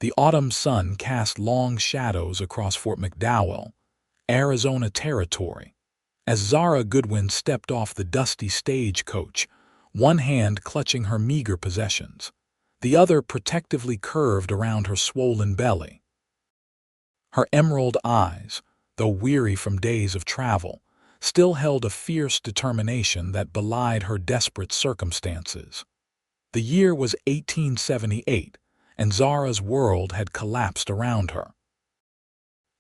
The autumn sun cast long shadows across Fort McDowell, Arizona territory. As Zara Goodwin stepped off the dusty stagecoach, one hand clutching her meager possessions, the other protectively curved around her swollen belly. Her emerald eyes, though weary from days of travel, still held a fierce determination that belied her desperate circumstances. The year was 1878, and Zara's world had collapsed around her.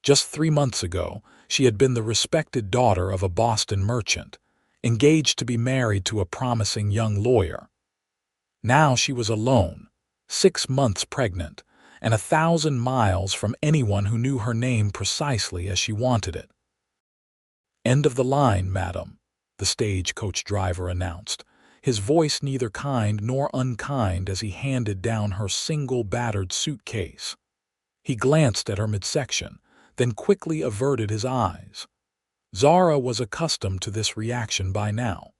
Just 3 months ago, she had been the respected daughter of a Boston merchant, engaged to be married to a promising young lawyer. Now she was alone, 6 months pregnant, and 1,000 miles from anyone who knew her name precisely as she wanted it. "End of the line, madam," the stagecoach driver announced, his voice neither kind nor unkind as he handed down her single battered suitcase. He glanced at her midsection, then quickly averted his eyes. Zara was accustomed to this reaction by now.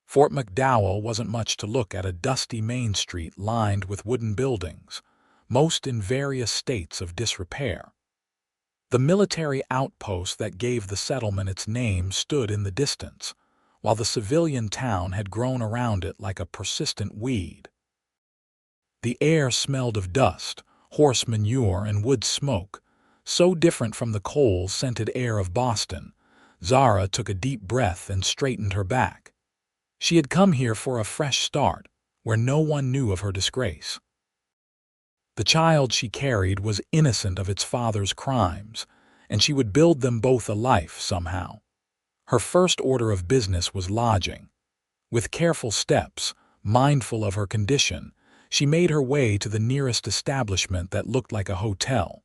Fort McDowell wasn't much to look at, a dusty main street lined with wooden buildings, most in various states of disrepair. The military outpost that gave the settlement its name stood in the distance, while the civilian town had grown around it like a persistent weed. The air smelled of dust, horse manure, and wood smoke, so different from the coal-scented air of Boston. Zara took a deep breath and straightened her back. She had come here for a fresh start, where no one knew of her disgrace. The child she carried was innocent of its father's crimes, and she would build them both a life somehow. Her first order of business was lodging. With careful steps, mindful of her condition, she made her way to the nearest establishment that looked like a hotel.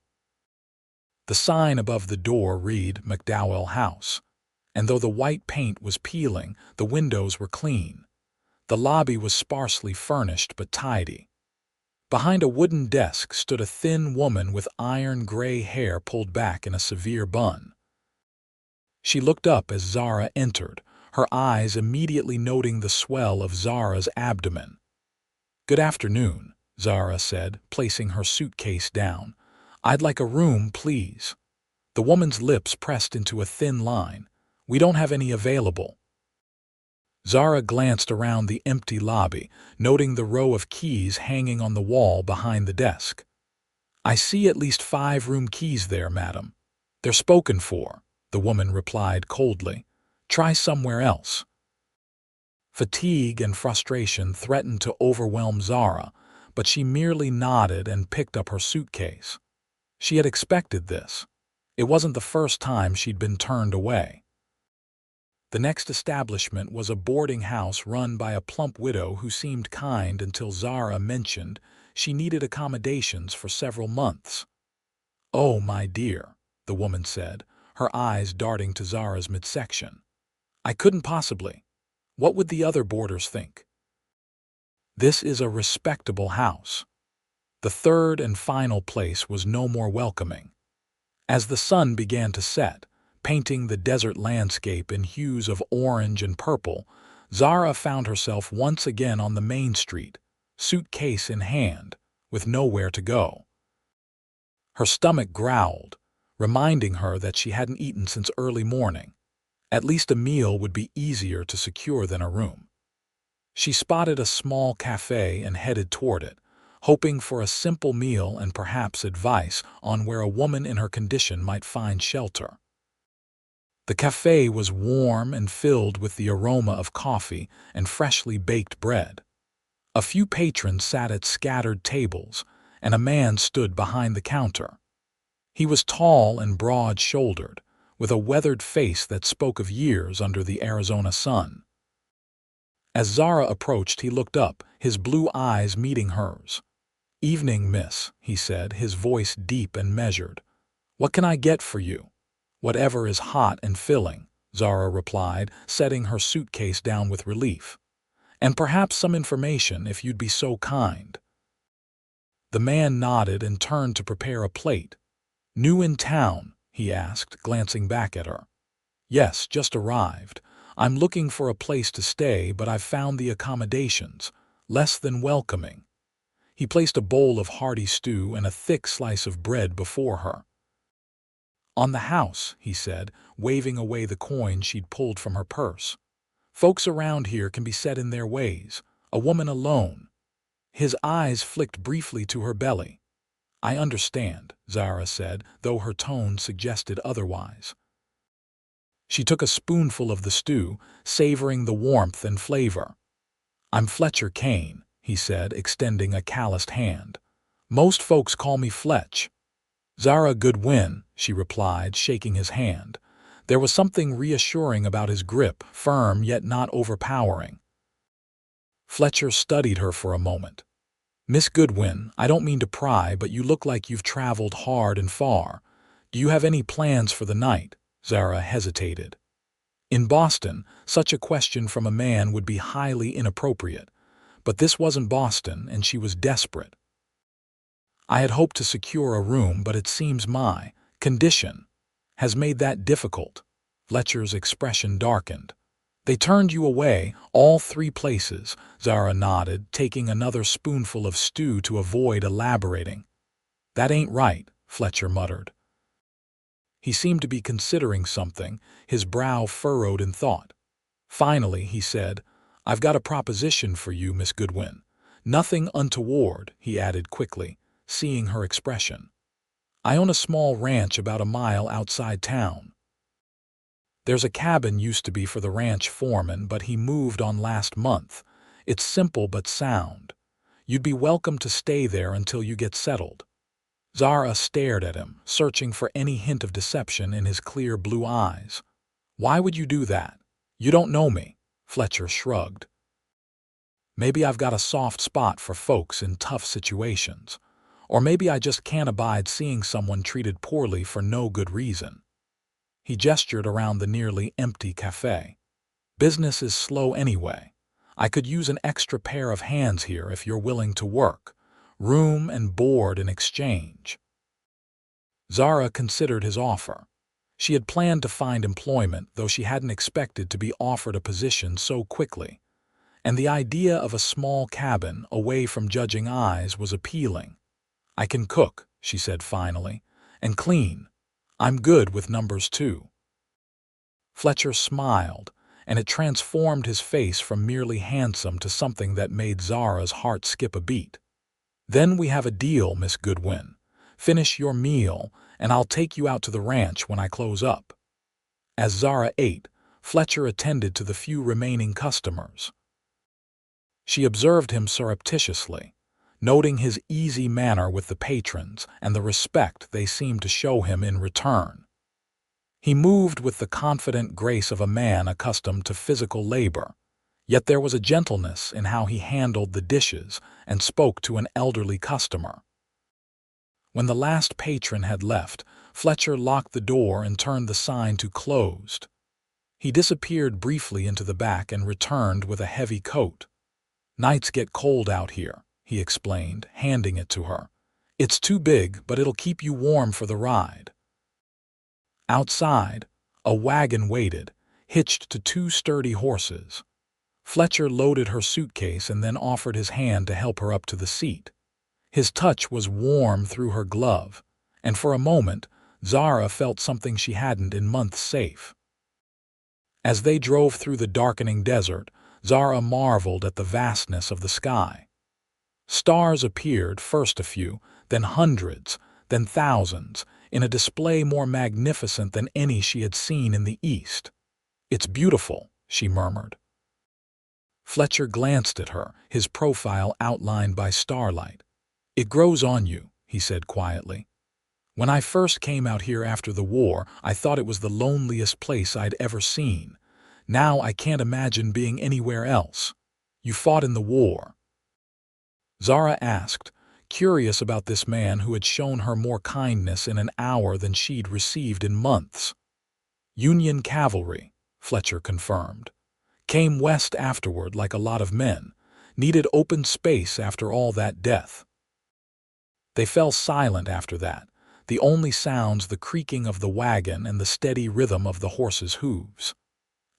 The sign above the door read McDowell House, and though the white paint was peeling, the windows were clean. The lobby was sparsely furnished but tidy. Behind a wooden desk stood a thin woman with iron-gray hair pulled back in a severe bun. She looked up as Zara entered, her eyes immediately noting the swell of Zara's abdomen. "Good afternoon," Zara said, placing her suitcase down. "I'd like a room, please." The woman's lips pressed into a thin line. "We don't have any available." Zara glanced around the empty lobby, noting the row of keys hanging on the wall behind the desk. "I see at least 5 room keys there, madam." "They're spoken for," the woman replied coldly. "Try somewhere else." Fatigue and frustration threatened to overwhelm Zara, but she merely nodded and picked up her suitcase. She had expected this. It wasn't the first time she'd been turned away. The next establishment was a boarding house run by a plump widow who seemed kind until Zara mentioned she needed accommodations for several months. "Oh, my dear," the woman said, her eyes darting to Zara's midsection. "I couldn't possibly. What would the other boarders think?" "This is a respectable house." The third and final place was no more welcoming. As the sun began to set, painting the desert landscape in hues of orange and purple, Zara found herself once again on the main street, suitcase in hand, with nowhere to go. Her stomach growled, reminding her that she hadn't eaten since early morning. At least a meal would be easier to secure than a room. She spotted a small café and headed toward it, hoping for a simple meal and perhaps advice on where a woman in her condition might find shelter. The café was warm and filled with the aroma of coffee and freshly baked bread. A few patrons sat at scattered tables, and a man stood behind the counter. He was tall and broad-shouldered, with a weathered face that spoke of years under the Arizona sun. As Zara approached, he looked up, his blue eyes meeting hers. "Evening, miss," he said, his voice deep and measured. "What can I get for you?" "Whatever is hot and filling," Zara replied, setting her suitcase down with relief. "And perhaps some information if you'd be so kind." The man nodded and turned to prepare a plate. "New in town?" he asked, glancing back at her. "Yes, just arrived. I'm looking for a place to stay, but I've found the accommodations less than welcoming." He placed a bowl of hearty stew and a thick slice of bread before her. "On the house," he said, waving away the coin she'd pulled from her purse. "Folks around here can be set in their ways. A woman alone." His eyes flicked briefly to her belly. "I understand," Zara said, though her tone suggested otherwise. She took a spoonful of the stew, savoring the warmth and flavor. "I'm Fletcher Kane," he said, extending a calloused hand. "Most folks call me Fletch." "Zara Goodwin," she replied, shaking his hand. There was something reassuring about his grip, firm yet not overpowering. Fletcher studied her for a moment. "Miss Goodwin, I don't mean to pry, but you look like you've traveled hard and far. Do you have any plans for the night?" Zara hesitated. In Boston, such a question from a man would be highly inappropriate. But this wasn't Boston, and she was desperate. "I had hoped to secure a room, but it seems my condition has made that difficult." Fletcher's expression darkened. "They turned you away, all three places," Zara nodded, taking another spoonful of stew to avoid elaborating. "That ain't right," Fletcher muttered. He seemed to be considering something, his brow furrowed in thought. Finally, he said, "I've got a proposition for you, Miss Goodwin. Nothing untoward," he added quickly, seeing her expression. "I own a small ranch about a mile outside town. There's a cabin used to be for the ranch foreman, but he moved on last month. It's simple but sound. You'd be welcome to stay there until you get settled." Zara stared at him, searching for any hint of deception in his clear blue eyes. "Why would you do that? You don't know me." Fletcher shrugged. "Maybe I've got a soft spot for folks in tough situations. Or maybe I just can't abide seeing someone treated poorly for no good reason." He gestured around the nearly empty café. "Business is slow anyway. I could use an extra pair of hands here if you're willing to work. Room and board in exchange." Zara considered his offer. She had planned to find employment, though she hadn't expected to be offered a position so quickly. And the idea of a small cabin, away from judging eyes, was appealing. "I can cook," she said finally, "and clean. I'm good with numbers too." Fletcher smiled, and it transformed his face from merely handsome to something that made Zara's heart skip a beat. "Then we have a deal, Miss Goodwin. Finish your meal, and I'll take you out to the ranch when I close up." As Zara ate, Fletcher attended to the few remaining customers. She observed him surreptitiously, noting his easy manner with the patrons and the respect they seemed to show him in return. He moved with the confident grace of a man accustomed to physical labor, yet there was a gentleness in how he handled the dishes and spoke to an elderly customer. When the last patron had left, Fletcher locked the door and turned the sign to "closed." He disappeared briefly into the back and returned with a heavy coat. "Nights get cold out here," he explained, handing it to her. "It's too big, but it'll keep you warm for the ride." Outside, a wagon waited, hitched to two sturdy horses. Fletcher loaded her suitcase and then offered his hand to help her up to the seat. His touch was warm through her glove, and for a moment, Zara felt something she hadn't in months safe. As they drove through the darkening desert, Zara marveled at the vastness of the sky. Stars appeared, first a few, then hundreds, then thousands, in a display more magnificent than any she had seen in the East. "It's beautiful," she murmured. Fletcher glanced at her, his profile outlined by starlight. "It grows on you," he said quietly. "When I first came out here after the war, I thought it was the loneliest place I'd ever seen. Now I can't imagine being anywhere else. You fought in the war?" Zara asked, curious about this man who had shown her more kindness in an hour than she'd received in months. "Union cavalry," Fletcher confirmed. "Came west afterward like a lot of men. Needed open space after all that death." They fell silent after that, the only sounds the creaking of the wagon and the steady rhythm of the horses' hooves.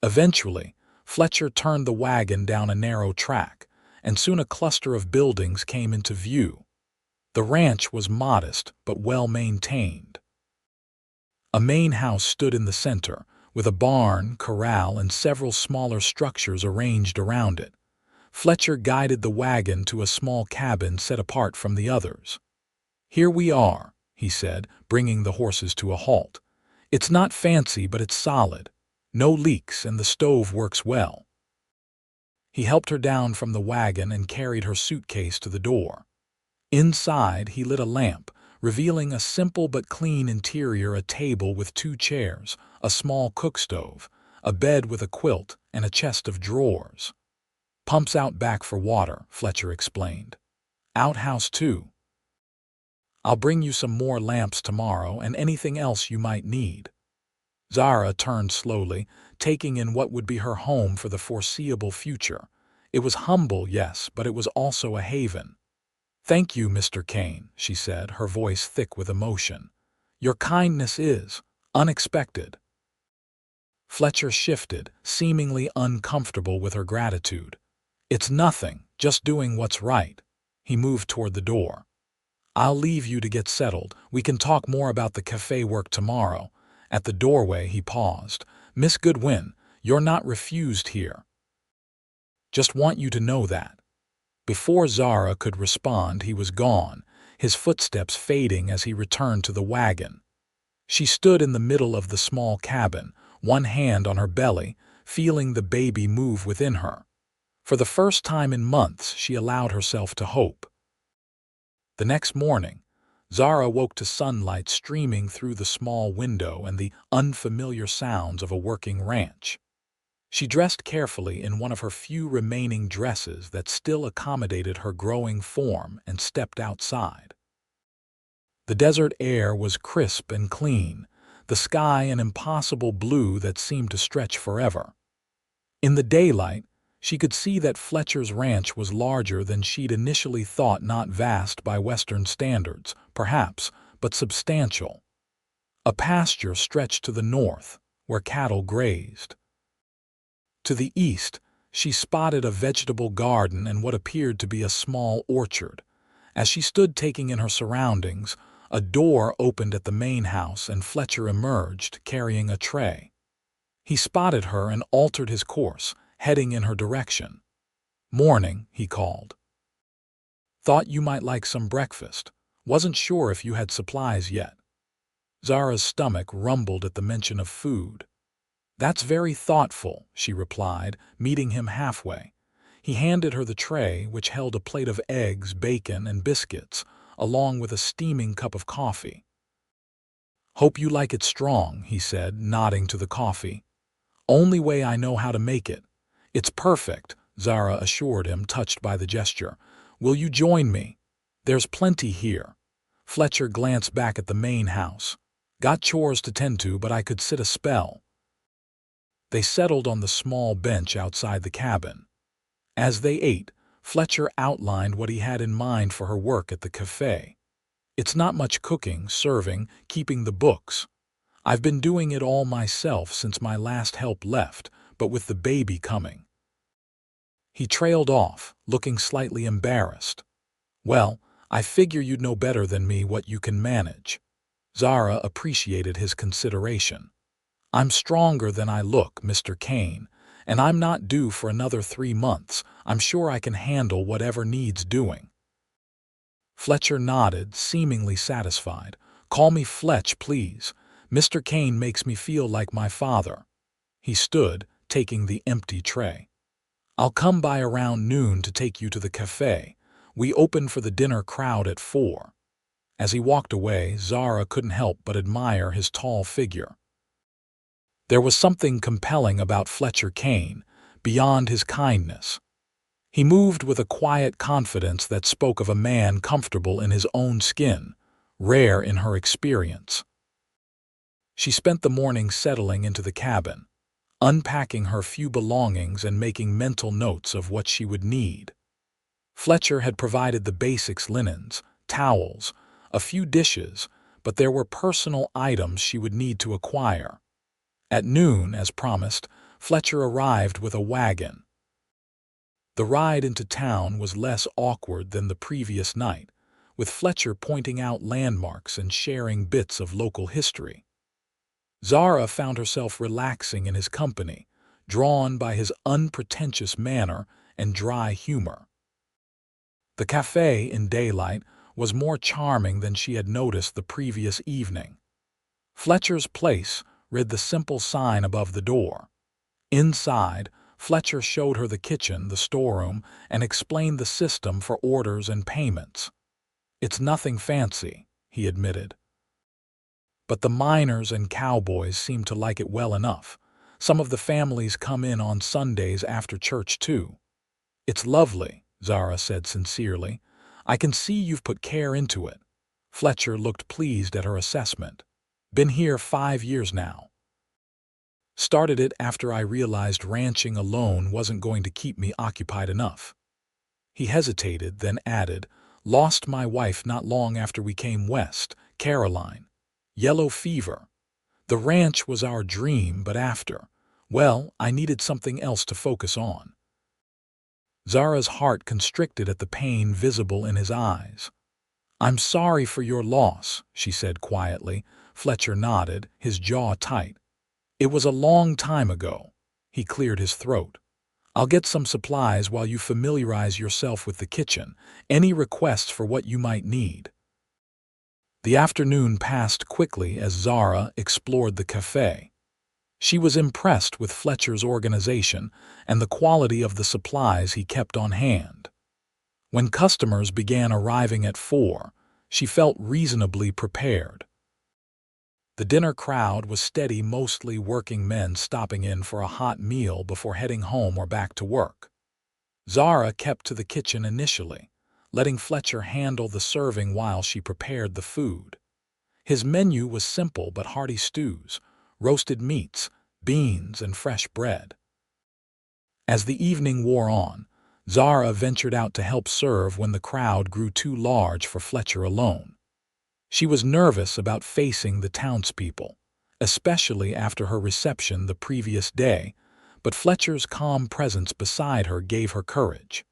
Eventually, Fletcher turned the wagon down a narrow track, and soon a cluster of buildings came into view. The ranch was modest but well maintained. A main house stood in the center, with a barn, corral, and several smaller structures arranged around it. Fletcher guided the wagon to a small cabin set apart from the others. "Here we are," he said, bringing the horses to a halt. "It's not fancy, but it's solid. No leaks, and the stove works well." He helped her down from the wagon and carried her suitcase to the door. Inside, he lit a lamp, revealing a simple but clean interior: a table with 2 chairs, a small cook stove, a bed with a quilt, and a chest of drawers. "Pumps out back for water," Fletcher explained. "Outhouse too. I'll bring you some more lamps tomorrow and anything else you might need." Zara turned slowly, taking in what would be her home for the foreseeable future. It was humble, yes, but it was also a haven. "Thank you, Mr. Kane," she said, her voice thick with emotion. "Your kindness is unexpected." Fletcher shifted, seemingly uncomfortable with her gratitude. "It's nothing, just doing what's right." He moved toward the door. "I'll leave you to get settled. We can talk more about the café work tomorrow." At the doorway, he paused. "Miss Goodwin, you're not refused here. Just want you to know that." Before Zara could respond, he was gone, his footsteps fading as he returned to the wagon. She stood in the middle of the small cabin, one hand on her belly, feeling the baby move within her. For the first time in months, she allowed herself to hope. The next morning, Zara woke to sunlight streaming through the small window and the unfamiliar sounds of a working ranch. She dressed carefully in one of her few remaining dresses that still accommodated her growing form and stepped outside. The desert air was crisp and clean, the sky an impossible blue that seemed to stretch forever. In the daylight, she could see that Fletcher's ranch was larger than she'd initially thought, not vast by Western standards, perhaps, but substantial. A pasture stretched to the north, where cattle grazed. To the east, she spotted a vegetable garden and what appeared to be a small orchard. As she stood taking in her surroundings, a door opened at the main house and Fletcher emerged, carrying a tray. He spotted her and altered his course, heading in her direction. "Morning," he called. "Thought you might like some breakfast. Wasn't sure if you had supplies yet." Zara's stomach rumbled at the mention of food. "That's very thoughtful," she replied, meeting him halfway. He handed her the tray, which held a plate of eggs, bacon, and biscuits, along with a steaming cup of coffee. "Hope you like it strong," he said, nodding to the coffee. "Only way I know how to make it." "It's perfect," Zara assured him, touched by the gesture. "Will you join me? There's plenty here." Fletcher glanced back at the main house. "Got chores to tend to, but I could sit a spell." They settled on the small bench outside the cabin. As they ate, Fletcher outlined what he had in mind for her work at the café. "It's not much cooking, serving, keeping the books. I've been doing it all myself since my last help left, but with the baby coming." He trailed off, looking slightly embarrassed. "Well, I figure you'd know better than me what you can manage." Zara appreciated his consideration. "I'm stronger than I look, Mr. Kane, and I'm not due for another 3 months. I'm sure I can handle whatever needs doing." Fletcher nodded, seemingly satisfied. "Call me Fletch, please. Mr. Kane makes me feel like my father." He stood, taking the empty tray. "I'll come by around noon to take you to the café. We open for the dinner crowd at 4. As he walked away, Zara couldn't help but admire his tall figure. There was something compelling about Fletcher Kane, beyond his kindness. He moved with a quiet confidence that spoke of a man comfortable in his own skin, rare in her experience. She spent the morning settling into the cabin, unpacking her few belongings and making mental notes of what she would need. Fletcher had provided the basics: linens, towels, a few dishes, but there were personal items she would need to acquire. At noon, as promised, Fletcher arrived with a wagon. The ride into town was less awkward than the previous night, with Fletcher pointing out landmarks and sharing bits of local history. Zara found herself relaxing in his company, drawn by his unpretentious manner and dry humor. The café in daylight was more charming than she had noticed the previous evening. Fletcher's Place read the simple sign above the door. Inside, Fletcher showed her the kitchen, the storeroom, and explained the system for orders and payments. "It's nothing fancy," he admitted. But the miners and cowboys seemed to like it well enough. Some of the families come in on Sundays after church, too. "It's lovely," Zara said sincerely. "I can see you've put care into it." Fletcher looked pleased at her assessment. "Been here 5 years now. Started it after I realized ranching alone wasn't going to keep me occupied enough." He hesitated, then added, "Lost my wife not long after we came west, Caroline. Yellow fever. The ranch was our dream, but well, I needed something else to focus on." Zara's heart constricted at the pain visible in his eyes. "I'm sorry for your loss," she said quietly. Fletcher nodded, his jaw tight. "It was a long time ago." He cleared his throat. "I'll get some supplies while you familiarize yourself with the kitchen. Any requests for what you might need?" The afternoon passed quickly as Zara explored the café. She was impressed with Fletcher's organization and the quality of the supplies he kept on hand. When customers began arriving at 4, she felt reasonably prepared. The dinner crowd was steady, mostly working men stopping in for a hot meal before heading home or back to work. Zara kept to the kitchen initially, letting Fletcher handle the serving while she prepared the food. His menu was simple but hearty: stews, roasted meats, beans, and fresh bread. As the evening wore on, Zara ventured out to help serve when the crowd grew too large for Fletcher alone. She was nervous about facing the townspeople, especially after her reception the previous day, but Fletcher's calm presence beside her gave her courage.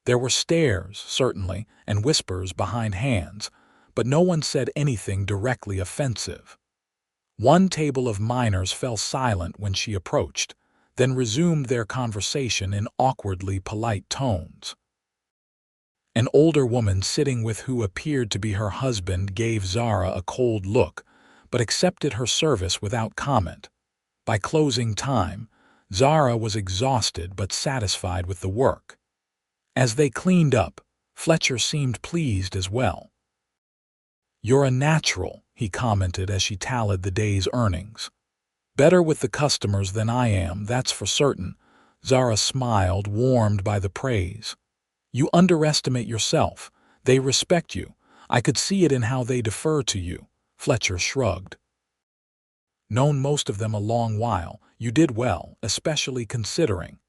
There were stares, certainly, and whispers behind hands, but no one said anything directly offensive. One table of miners fell silent when she approached, then resumed their conversation in awkwardly polite tones. An older woman sitting with who appeared to be her husband gave Zara a cold look, but accepted her service without comment. By closing time, Zara was exhausted but satisfied with the work. As they cleaned up, Fletcher seemed pleased as well. "You're a natural," he commented as she tallied the day's earnings. "Better with the customers than I am, that's for certain." Zara smiled, warmed by the praise. "You underestimate yourself. They respect you. I could see it in how they defer to you." Fletcher shrugged. "Known most of them a long while. You did well, especially considering."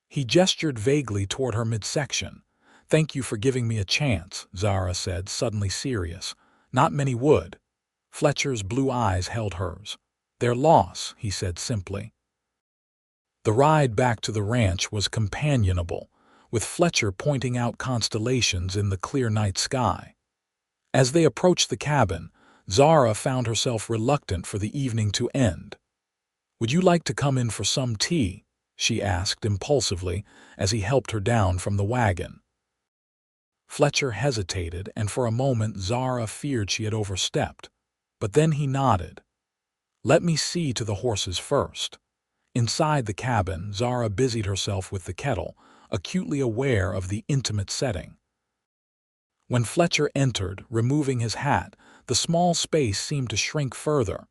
He gestured vaguely toward her midsection. "Thank you for giving me a chance," Zara said, suddenly serious. "Not many would." Fletcher's blue eyes held hers. "Their loss," he said simply. The ride back to the ranch was companionable, with Fletcher pointing out constellations in the clear night sky. As they approached the cabin, Zara found herself reluctant for the evening to end. "Would you like to come in for some tea?" she asked impulsively as he helped her down from the wagon. Fletcher hesitated, and for a moment Zara feared she had overstepped. But then he nodded. "Let me see to the horses first." Inside the cabin, Zara busied herself with the kettle, acutely aware of the intimate setting. When Fletcher entered, removing his hat, the small space seemed to shrink further.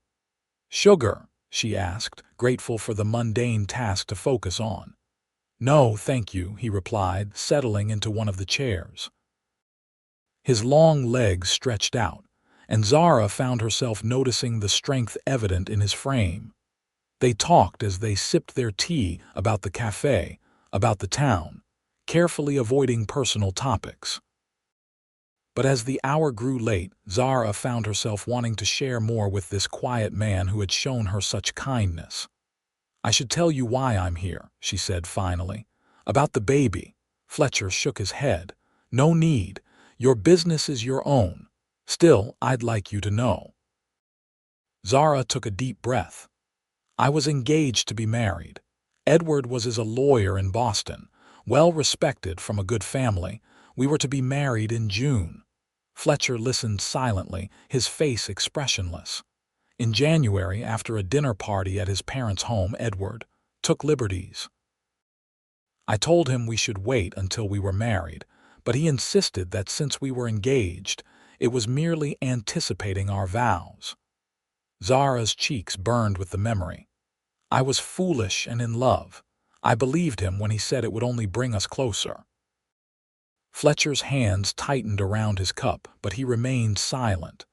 "Sugar?" she asked, grateful for the mundane task to focus on. "No, thank you," he replied, settling into one of the chairs. His long legs stretched out, and Zara found herself noticing the strength evident in his frame. They talked as they sipped their tea about the café, about the town, carefully avoiding personal topics. But as the hour grew late, Zara found herself wanting to share more with this quiet man who had shown her such kindness. "I should tell you why I'm here," she said finally. About the baby, Fletcher shook his head. No need. Your business is your own. Still, I'd like you to know. Zara took a deep breath. I was engaged to be married. Edward was a lawyer in Boston, well respected from a good family. We were to be married in June. Fletcher listened silently, his face expressionless. In January, after a dinner party at his parents' home, Edward took liberties. I told him we should wait until we were married, but he insisted that since we were engaged, it was merely anticipating our vows. Zara's cheeks burned with the memory. I was foolish and in love. I believed him when he said it would only bring us closer. Fletcher's hands tightened around his cup, but he remained silent.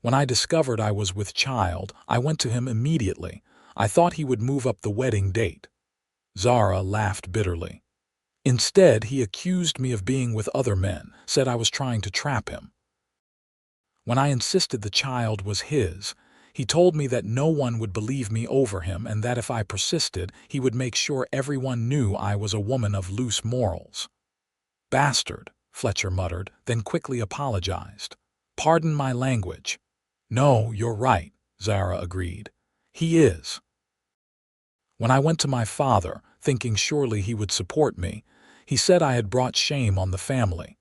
When I discovered I was with child, I went to him immediately. I thought he would move up the wedding date. Zara laughed bitterly. Instead, he accused me of being with other men, said I was trying to trap him. When I insisted the child was his, he told me that no one would believe me over him and that if I persisted, he would make sure everyone knew I was a woman of loose morals. Bastard, Fletcher muttered, then quickly apologized. Pardon my language. No, you're right, Zara agreed. He is. When I went to my father, thinking surely he would support me, he said I had brought shame on the family.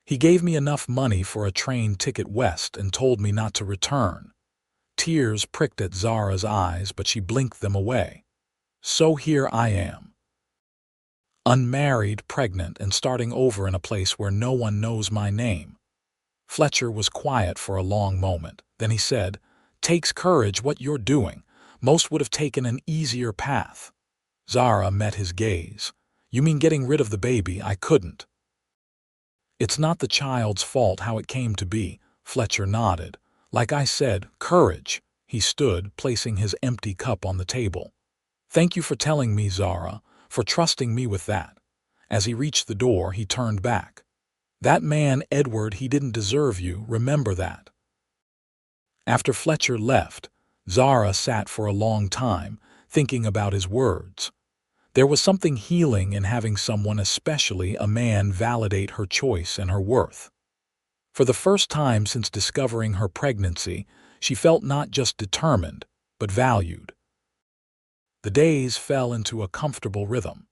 He gave me enough money for a train ticket west and told me not to return. Tears pricked at Zara's eyes, but she blinked them away. So here I am. Unmarried, pregnant, and starting over in a place where no one knows my name. Fletcher was quiet for a long moment. Then he said, Takes courage what you're doing. Most would have taken an easier path. Zara met his gaze. You mean getting rid of the baby? I couldn't. It's not the child's fault how it came to be, Fletcher nodded. Like I said, courage. He stood, placing his empty cup on the table. Thank you for telling me, Zara, for trusting me with that. As he reached the door, he turned back. That man, Edward, he didn't deserve you, remember that. After Fletcher left, Zara sat for a long time, thinking about his words. There was something healing in having someone, especially a man, validate her choice and her worth. For the first time since discovering her pregnancy, she felt not just determined, but valued. The days fell into a comfortable rhythm.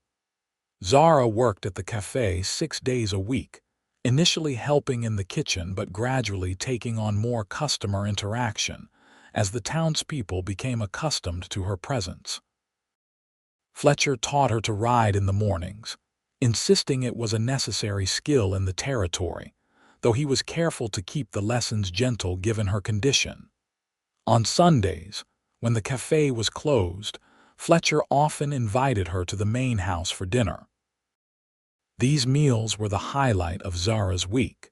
Zara worked at the café 6 days a week, initially helping in the kitchen but gradually taking on more customer interaction as the townspeople became accustomed to her presence. Fletcher taught her to ride in the mornings, insisting it was a necessary skill in the territory, though he was careful to keep the lessons gentle given her condition. On Sundays, when the café was closed, Fletcher often invited her to the main house for dinner. These meals were the highlight of Zara's week.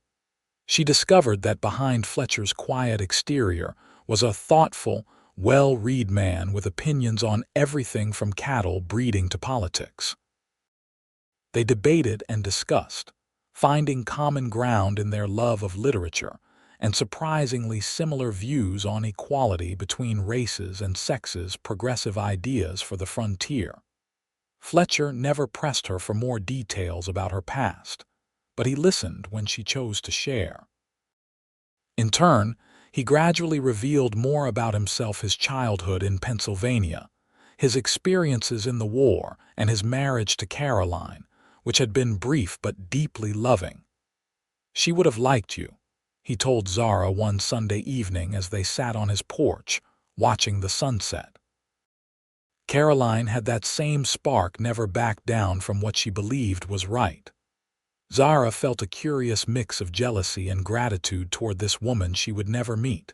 She discovered that behind Fletcher's quiet exterior was a thoughtful, well-read man with opinions on everything from cattle breeding to politics. They debated and discussed, finding common ground in their love of literature and surprisingly similar views on equality between races and sexes, progressive ideas for the frontier. Fletcher never pressed her for more details about her past, but he listened when she chose to share. In turn, he gradually revealed more about himself, his childhood in Pennsylvania, his experiences in the war, and his marriage to Caroline, which had been brief but deeply loving. She would have liked you, he told Zara one Sunday evening as they sat on his porch, watching the sunset. Caroline had that same spark, never backed down from what she believed was right. Zara felt a curious mix of jealousy and gratitude toward this woman she would never meet.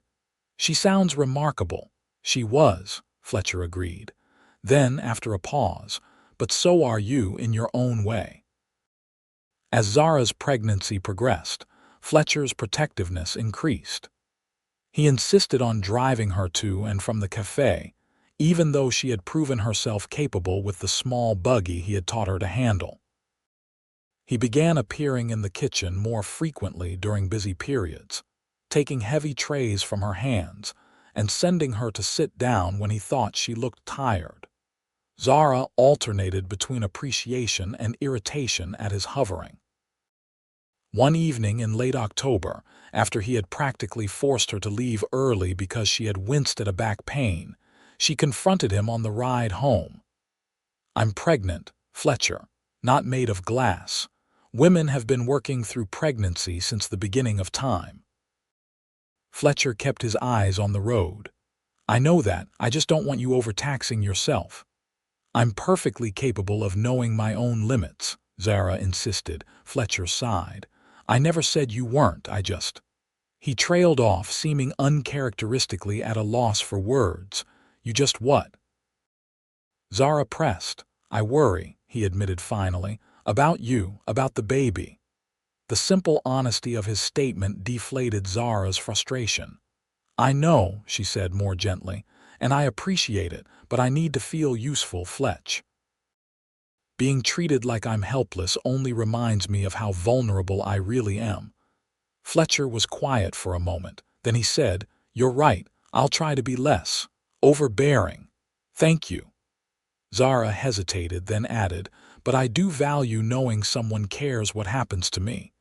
She sounds remarkable. She was, Fletcher agreed. Then, after a pause, but so are you in your own way. As Zara's pregnancy progressed, Fletcher's protectiveness increased. He insisted on driving her to and from the café, even though she had proven herself capable with the small buggy he had taught her to handle. He began appearing in the kitchen more frequently during busy periods, taking heavy trays from her hands and sending her to sit down when he thought she looked tired. Zara alternated between appreciation and irritation at his hovering. One evening in late October, after he had practically forced her to leave early because she had winced at a back pain, she confronted him on the ride home. "I'm pregnant, Fletcher, not made of glass. Women have been working through pregnancy since the beginning of time." Fletcher kept his eyes on the road. "I know that, I just don't want you overtaxing yourself." "I'm perfectly capable of knowing my own limits," Zara insisted. Fletcher sighed. "I never said you weren't, I just—" He trailed off, seeming uncharacteristically at a loss for words. "You just what?" Zara pressed. "I worry," he admitted finally, "about you, about the baby." The simple honesty of his statement deflated Zara's frustration. "I know," she said more gently, "and I appreciate it, but I need to feel useful, Fletch. Being treated like I'm helpless only reminds me of how vulnerable I really am." Fletcher was quiet for a moment. Then he said, "You're right. I'll try to be less overbearing. Thank you." Zara hesitated, then added, "But I do value knowing someone cares what happens to me."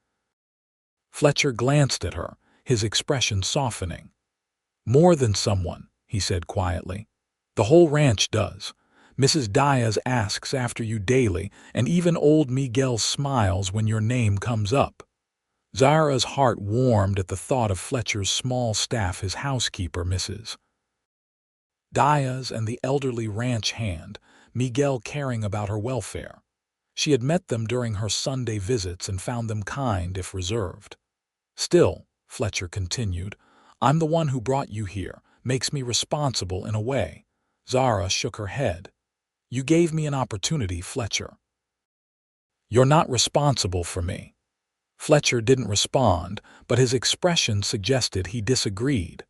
Fletcher glanced at her, his expression softening. "More than someone," he said quietly. "The whole ranch does. Mrs. Diaz asks after you daily, and even old Miguel smiles when your name comes up." Zara's heart warmed at the thought of Fletcher's small staff, his housekeeper, Mrs. Diaz, and the elderly ranch hand, Miguel, caring about her welfare. She had met them during her Sunday visits and found them kind if reserved. "Still," Fletcher continued, "I'm the one who brought you here, makes me responsible in a way." Zara shook her head. "You gave me an opportunity, Fletcher." "You're not responsible for me." Fletcher didn't respond, but his expression suggested he disagreed.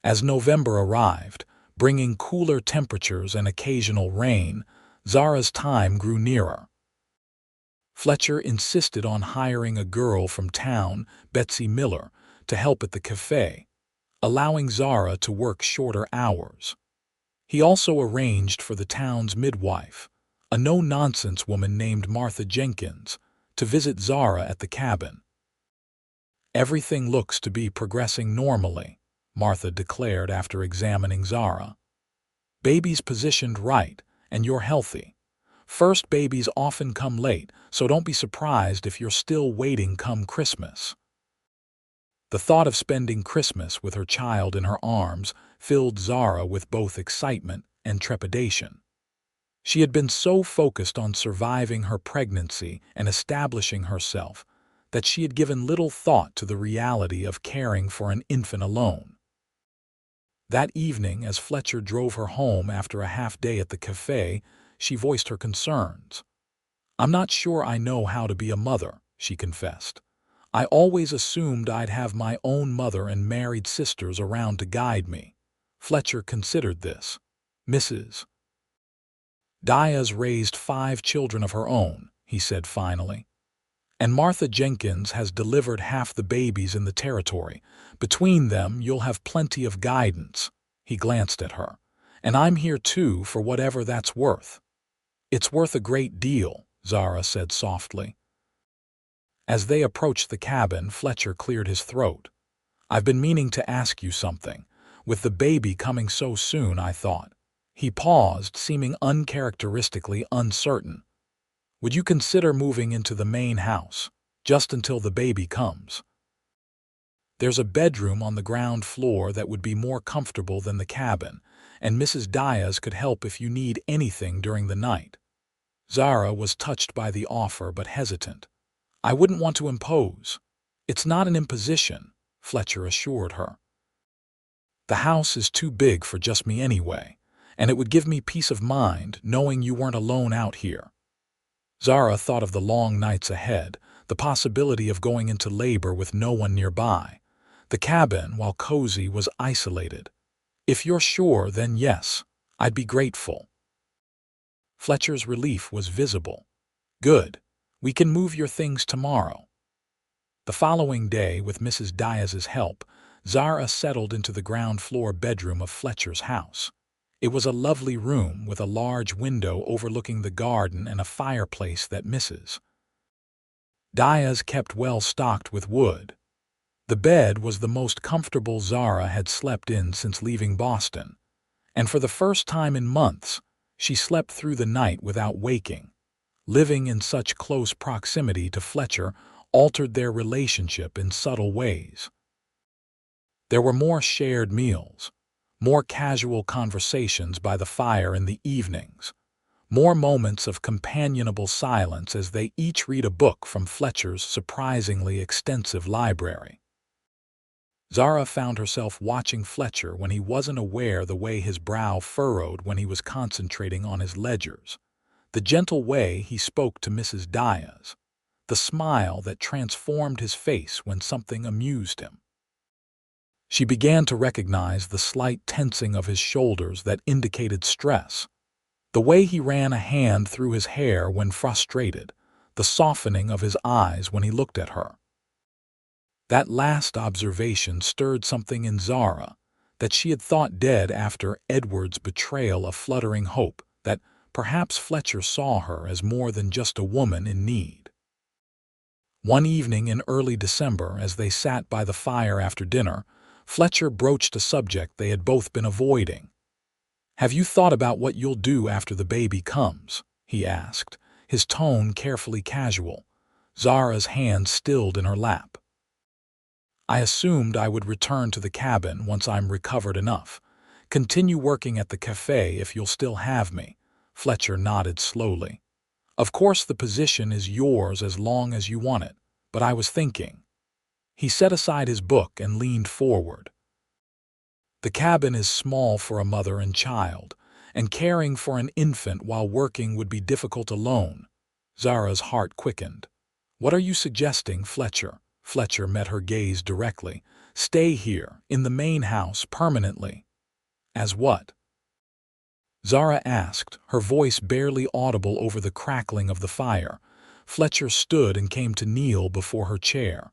As November arrived, bringing cooler temperatures and occasional rain, Zara's time grew nearer. Fletcher insisted on hiring a girl from town, Betsy Miller, to help at the café, allowing Zara to work shorter hours. He also arranged for the town's midwife, a no-nonsense woman named Martha Jenkins, to visit Zara at the cabin. "Everything looks to be progressing normally," Martha declared after examining Zara. "Baby's positioned right, and you're healthy. First babies often come late, so don't be surprised if you're still waiting come Christmas." The thought of spending Christmas with her child in her arms filled Zara with both excitement and trepidation. She had been so focused on surviving her pregnancy and establishing herself that she had given little thought to the reality of caring for an infant alone. That evening, as Fletcher drove her home after a half-day at the café, she voiced her concerns. "I'm not sure I know how to be a mother," she confessed. "I always assumed I'd have my own mother and married sisters around to guide me." Fletcher considered this. "Mrs. Diaz raised 5 children of her own," he said finally. "And Martha Jenkins has delivered half the babies in the territory. Between them, you'll have plenty of guidance." He glanced at her. "And I'm here too, for whatever that's worth." "It's worth a great deal," Zara said softly. As they approached the cabin, Fletcher cleared his throat. "I've been meaning to ask you something. With the baby coming so soon, I thought—" He paused, seeming uncharacteristically uncertain. "Would you consider moving into the main house, just until the baby comes? There's a bedroom on the ground floor that would be more comfortable than the cabin, and Mrs. Diaz could help if you need anything during the night." Zara was touched by the offer but hesitant. "I wouldn't want to impose." "It's not an imposition," Fletcher assured her. "The house is too big for just me anyway, and it would give me peace of mind knowing you weren't alone out here." Zara thought of the long nights ahead, the possibility of going into labor with no one nearby. The cabin, while cozy, was isolated. "If you're sure, then yes, I'd be grateful." Fletcher's relief was visible. "Good. We can move your things tomorrow." The following day, with Mrs. Diaz's help, Zara settled into the ground floor bedroom of Fletcher's house. It was a lovely room with a large window overlooking the garden and a fireplace that misses. Dias kept well stocked with wood. The bed was the most comfortable Zara had slept in since leaving Boston, and for the first time in months, she slept through the night without waking. Living in such close proximity to Fletcher altered their relationship in subtle ways. There were more shared meals, more casual conversations by the fire in the evenings, more moments of companionable silence as they each read a book from Fletcher's surprisingly extensive library. Zara found herself watching Fletcher when he wasn't aware, the way his brow furrowed when he was concentrating on his ledgers, the gentle way he spoke to Mrs. Dias, the smile that transformed his face when something amused him. She began to recognize the slight tensing of his shoulders that indicated stress, the way he ran a hand through his hair when frustrated, the softening of his eyes when he looked at her. That last observation stirred something in Zara that she had thought dead after Edward's betrayal, a fluttering hope that perhaps Fletcher saw her as more than just a woman in need. One evening in early December, as they sat by the fire after dinner, Fletcher broached a subject they had both been avoiding. "Have you thought about what you'll do after the baby comes?" he asked, his tone carefully casual. Zara's hand stilled in her lap. "I assumed I would return to the cabin once I'm recovered enough. Continue working at the café if you'll still have me." Fletcher nodded slowly. "Of course the position is yours as long as you want it, but I was thinking." He set aside his book and leaned forward. "The cabin is small for a mother and child, and caring for an infant while working would be difficult alone." Zara's heart quickened. "What are you suggesting, Fletcher?" Fletcher met her gaze directly. "Stay here, in the main house, permanently." "As what?" Zara asked, her voice barely audible over the crackling of the fire. Fletcher stood and came to kneel before her chair.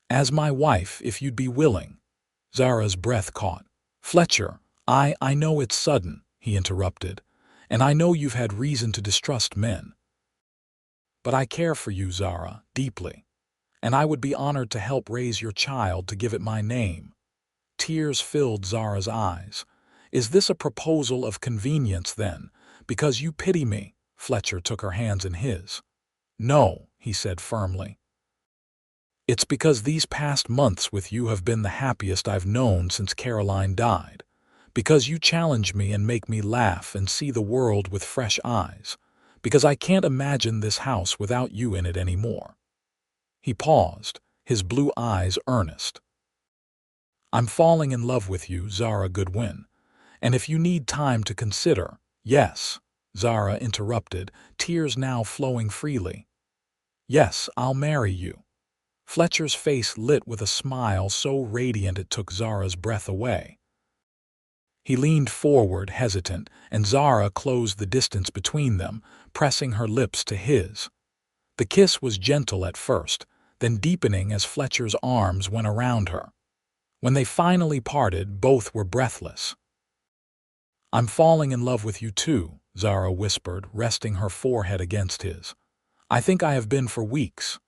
"As my wife, if you'd be willing." Zara's breath caught. "Fletcher, I know it's sudden," he interrupted, "and I know you've had reason to distrust men. But I care for you, Zara, deeply. And I would be honored to help raise your child, to give it my name." Tears filled Zara's eyes. "Is this a proposal of convenience, then? Because you pity me?" Fletcher took her hands in his. "No," he said firmly. "It's because these past months with you have been the happiest I've known since Caroline died. Because you challenge me and make me laugh and see the world with fresh eyes. Because I can't imagine this house without you in it anymore." He paused, his blue eyes earnest. "I'm falling in love with you, Zara Goodwin. And if you need time to consider—" "Yes," Zara interrupted, tears now flowing freely. "Yes, I'll marry you." Fletcher's face lit with a smile so radiant it took Zara's breath away. He leaned forward, hesitant, and Zara closed the distance between them, pressing her lips to his. The kiss was gentle at first, then deepening as Fletcher's arms went around her. When they finally parted, both were breathless. "I'm falling in love with you too," Zara whispered, resting her forehead against his. "I think I have been for weeks."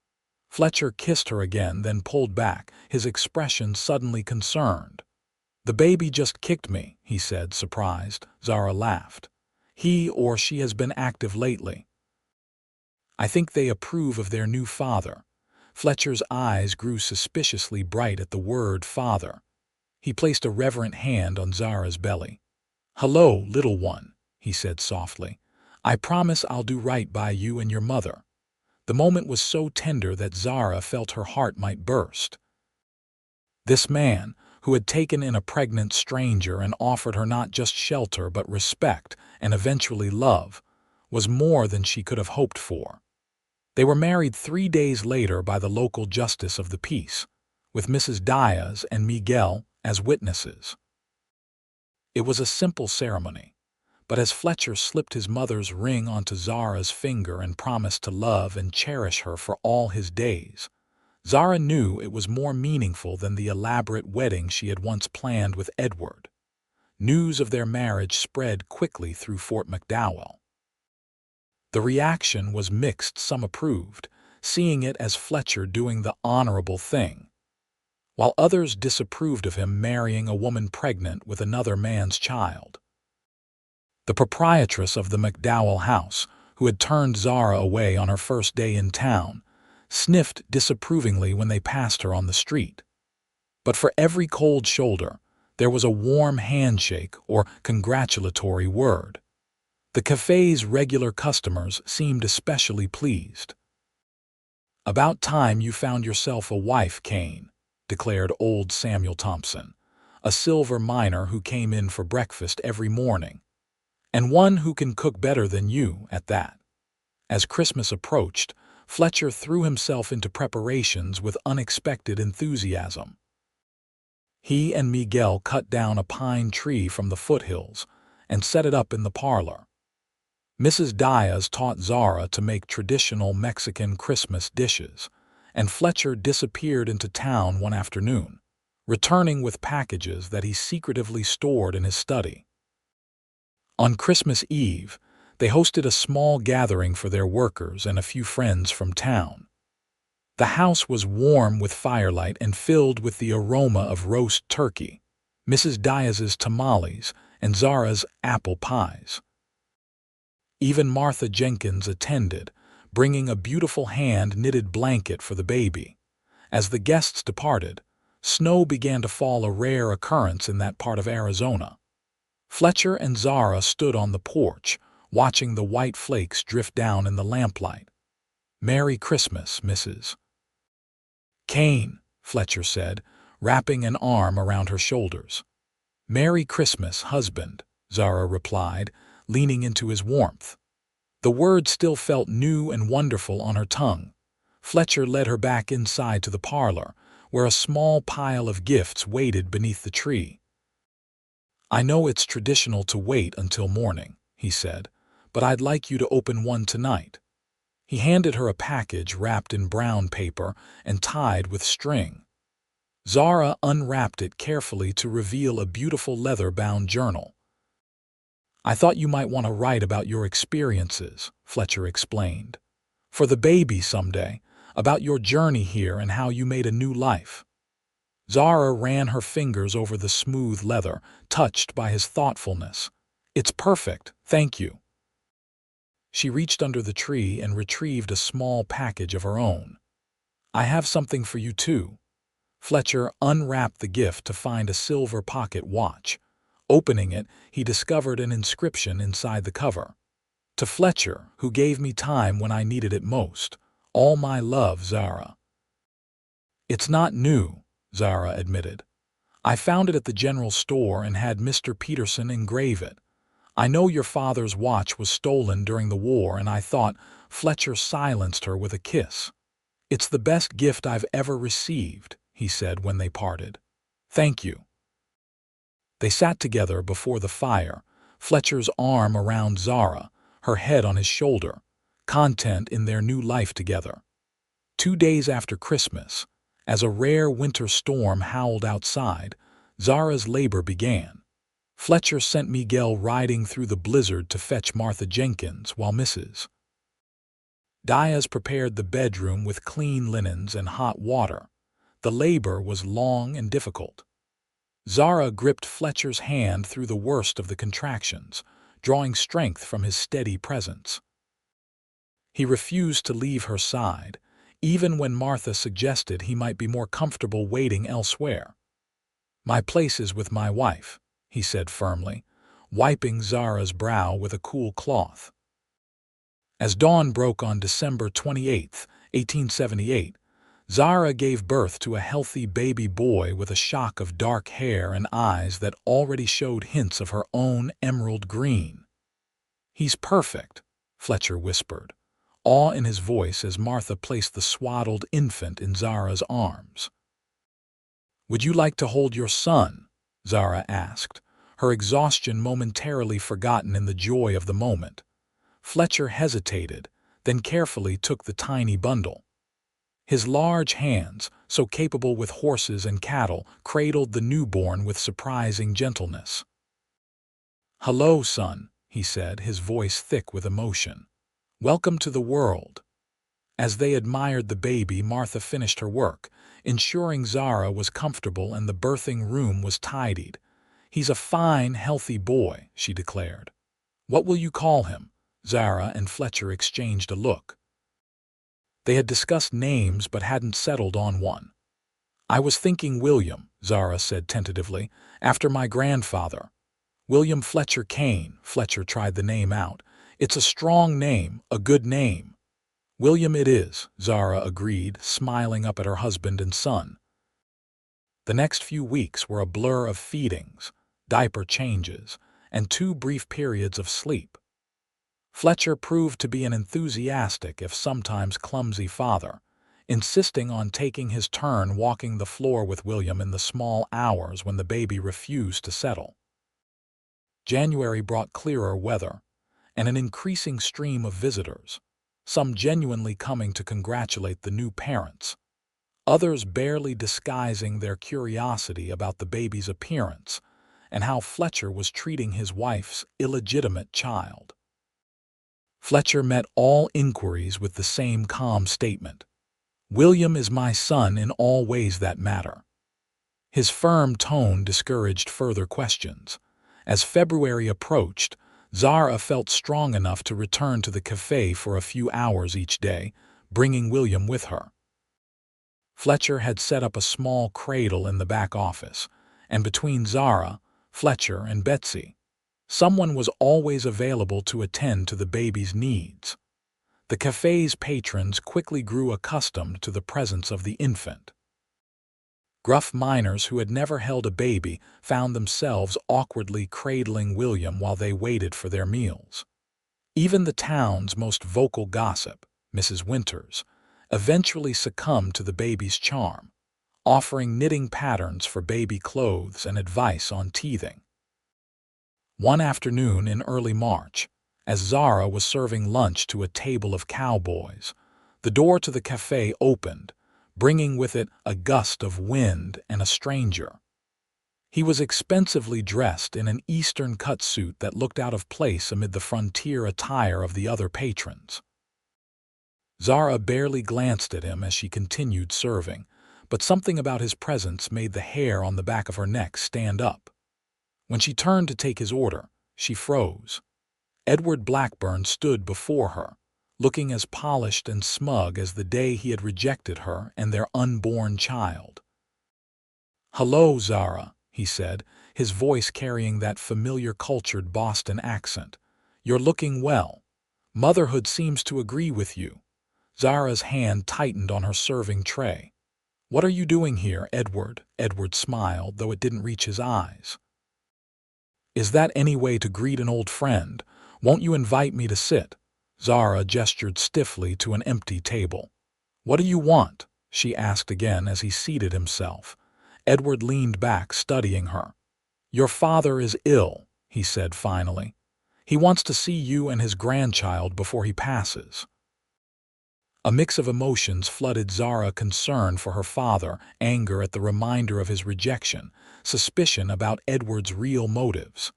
Fletcher kissed her again, then pulled back, his expression suddenly concerned. "The baby just kicked me," he said, surprised. Zara laughed. "He or she has been active lately. I think they approve of their new father." Fletcher's eyes grew suspiciously bright at the word father. He placed a reverent hand on Zara's belly. "Hello, little one," he said softly. "I promise I'll do right by you and your mother." The moment was so tender that Zara felt her heart might burst. This man, who had taken in a pregnant stranger and offered her not just shelter but respect and eventually love, was more than she could have hoped for. They were married 3 days later by the local justice of the peace, with Mrs. Dias and Miguel as witnesses. It was a simple ceremony, but as Fletcher slipped his mother's ring onto Zara's finger and promised to love and cherish her for all his days, Zara knew it was more meaningful than the elaborate wedding she had once planned with Edward. news of their marriage spread quickly through Fort McDowell. The reaction was mixed. Some approved, seeing it as Fletcher doing the honorable thing, while others disapproved of him marrying a woman pregnant with another man's child. The proprietress of the McDowell house, who had turned Zara away on her first day in town, sniffed disapprovingly when they passed her on the street. But for every cold shoulder, there was a warm handshake or congratulatory word. The café's regular customers seemed especially pleased. "About time you found yourself a wife, Kane," declared old Samuel Thompson, a silver miner who came in for breakfast every morning, "and one who can cook better than you at that." As Christmas approached, Fletcher threw himself into preparations with unexpected enthusiasm. He and Miguel cut down a pine tree from the foothills and set it up in the parlor. Mrs. Diaz taught Zara to make traditional Mexican Christmas dishes, and Fletcher disappeared into town one afternoon, returning with packages that he secretively stored in his study. On Christmas Eve, they hosted a small gathering for their workers and a few friends from town. The house was warm with firelight and filled with the aroma of roast turkey, Mrs. Diaz's tamales, and Zara's apple pies. Even Martha Jenkins attended, bringing a beautiful hand-knitted blanket for the baby. As the guests departed, snow began to fall, a rare occurrence in that part of Arizona. Fletcher and Zara stood on the porch, watching the white flakes drift down in the lamplight. "Merry Christmas, Mrs. Kane," Fletcher said, wrapping an arm around her shoulders. "Merry Christmas, husband," Zara replied, leaning into his warmth. The word still felt new and wonderful on her tongue. Fletcher led her back inside to the parlor, where a small pile of gifts waited beneath the tree. "I know it's traditional to wait until morning," he said, "but I'd like you to open one tonight." He handed her a package wrapped in brown paper and tied with string. Zara unwrapped it carefully to reveal a beautiful leather-bound journal. "I thought you might want to write about your experiences," Fletcher explained. "For the baby someday, about your journey here and how you made a new life." Zara ran her fingers over the smooth leather, touched by his thoughtfulness. "It's perfect, thank you." She reached under the tree and retrieved a small package of her own. "I have something for you too." Fletcher unwrapped the gift to find a silver pocket watch. Opening it, he discovered an inscription inside the cover. "To Fletcher, who gave me time when I needed it most. All my love, Zara." "It's not new," Zara admitted. "I found it at the general store and had Mr. Peterson engrave it. I know your father's watch was stolen during the war, and I thought—" Fletcher silenced her with a kiss. "It's the best gift I've ever received," he said when they parted. "Thank you." They sat together before the fire, Fletcher's arm around Zara, her head on his shoulder, content in their new life together. 2 days after Christmas, as a rare winter storm howled outside, Zara's labor began. Fletcher sent Miguel riding through the blizzard to fetch Martha Jenkins, while Mrs. Diaz prepared the bedroom with clean linens and hot water. The labor was long and difficult. Zara gripped Fletcher's hand through the worst of the contractions, drawing strength from his steady presence. He refused to leave her side, even when Martha suggested he might be more comfortable waiting elsewhere. "My place is with my wife," he said firmly, wiping Zara's brow with a cool cloth. As dawn broke on December 28, 1878, Zara gave birth to a healthy baby boy with a shock of dark hair and eyes that already showed hints of her own emerald green. "He's perfect," Fletcher whispered, awe in his voice as Martha placed the swaddled infant in Zara's arms. "Would you like to hold your son?" Zara asked, her exhaustion momentarily forgotten in the joy of the moment. Fletcher hesitated, then carefully took the tiny bundle. His large hands, so capable with horses and cattle, cradled the newborn with surprising gentleness. "Hello, son," he said, his voice thick with emotion. "Welcome to the world." As they admired the baby, Martha finished her work, ensuring Zara was comfortable and the birthing room was tidied. "He's a fine, healthy boy," she declared. "What will you call him?" Zara and Fletcher exchanged a look. They had discussed names but hadn't settled on one. "I was thinking William," Zara said tentatively, "after my grandfather." "William Fletcher Kane," Fletcher tried the name out. "It's a strong name, a good name." "William it is," Zara agreed, smiling up at her husband and son. The next few weeks were a blur of feedings, diaper changes, and 2 brief periods of sleep. Fletcher proved to be an enthusiastic if sometimes clumsy father, insisting on taking his turn walking the floor with William in the small hours when the baby refused to settle. January brought clearer weather and an increasing stream of visitors, some genuinely coming to congratulate the new parents, others barely disguising their curiosity about the baby's appearance and how Fletcher was treating his wife's illegitimate child. Fletcher met all inquiries with the same calm statement: "William is my son in all ways that matter." His firm tone discouraged further questions. As February approached, Zara felt strong enough to return to the café for a few hours each day, bringing William with her. Fletcher had set up a small cradle in the back office, and between Zara, Fletcher, and Betsy, someone was always available to attend to the baby's needs. The café's patrons quickly grew accustomed to the presence of the infant. Gruff miners who had never held a baby found themselves awkwardly cradling William while they waited for their meals. Even the town's most vocal gossip, Mrs. Winters, eventually succumbed to the baby's charm, offering knitting patterns for baby clothes and advice on teething. One afternoon in early March, as Zara was serving lunch to a table of cowboys, the door to the café opened, bringing with it a gust of wind and a stranger. He was expensively dressed in an Eastern-cut suit that looked out of place amid the frontier attire of the other patrons. Zara barely glanced at him as she continued serving, but something about his presence made the hair on the back of her neck stand up. When she turned to take his order, she froze. Edward Blackburn stood before her, looking as polished and smug as the day he had rejected her and their unborn child. "Hello, Zara," he said, his voice carrying that familiar cultured Boston accent. "You're looking well. Motherhood seems to agree with you." Zara's hand tightened on her serving tray. "What are you doing here, Edward?" Edward smiled, though it didn't reach his eyes. "Is that any way to greet an old friend? Won't you invite me to sit?" Zara gestured stiffly to an empty table. "What do you want?" she asked again as he seated himself. Edward leaned back, studying her. "Your father is ill," he said finally. "He wants to see you and his grandchild before he passes." A mix of emotions flooded Zara: concern for her father, anger at the reminder of his rejection, suspicion about Edward's real motives.